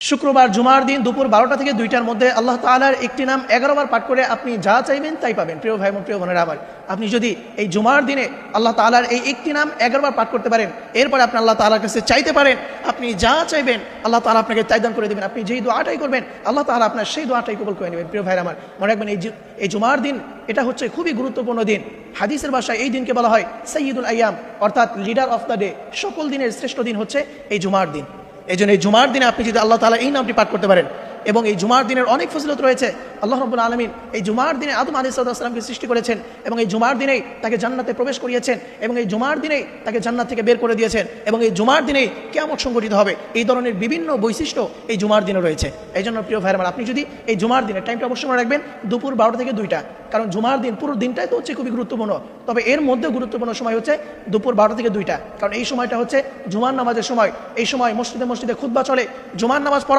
শুক্রবার জুমার দিন দুপুর 12টা থেকে 2টার মধ্যে আল্লাহ তাআলার একটি নাম 11 বার পাঠ করে আপনি যা চাইবেন তাই পাবেন। প্রিয় ভাই এবং প্রিয় বোনেরা আমার, আপনি যদি এই জুমার দিনে আল্লাহ তাআলার এই একটি নাম 11 বার পাঠ করতে পারেন, এরপরে আপনি আল্লাহ তাআলার কাছে চাইতে পারেন, আপনি যা চাইবেন আল্লাহ তাআলা আপনাকে তাই দান করে দেবেন। আপনি যেই দোয়াটাই করবেন আল্লাহ তাআলা আপনার সেই দোয়াটাই কবুল করে নেবেন। প্রিয় ভাই আমার, মনে রাখবেন এই জুমার দিন এটা হচ্ছে খুবই গুরুত্বপূর্ণ দিন। হাদিসের ভাষায় এই দিনকে বলা হয় সাইয়্যিদুল আইয়াম, অর্থাৎ লিডার অফ দ্য ডে। সকল দিনের শ্রেষ্ঠ দিন হচ্ছে এই জুমার দিন। এই জন্য এই জুমার দিনে আপনি যদি আল্লাহ তাআলা এই নামটি পাঠ করতে পারেন, এবং এই জুমার দিনের অনেক ফজিলত রয়েছে। আল্লাহ রাব্বুল আলামিন এই জুমার দিনে আদম আলাইহিস সালামকে সৃষ্টি করেছেন, এবং এই জুমার দিনেই তাকে জান্নাতে প্রবেশ করিয়েছেন, এবং এই জুমার দিনেই তাকে জান্নাত থেকে বের করে দিয়েছেন, এবং এই জুমার দিনেই কিয়ামত সংঘটিত হবে। এই ধরনের বিভিন্ন বৈশিষ্ট্য এই জুমার দিনে রয়েছে। এই জন্য প্রিয় ভাইরা আমার, আপনি যদি এই জুমার দিনের টাইমটা অবশ্যই মনে রাখবেন, দুপুর 12টা থেকে 2টা। কারণ জুমার দিন পুরো দিনটাই তো হচ্ছে খুবই গুরুত্বপূর্ণ, তবে এর মধ্যে গুরুত্বপূর্ণ সময় হচ্ছে দুপুর 12টা থেকে 2টা। কারণ এই সময়টা হচ্ছে জুমার নামাজের সময়। এই সময় মসজিদে মসজিদে খুতবা চলে, জুমার নামাজ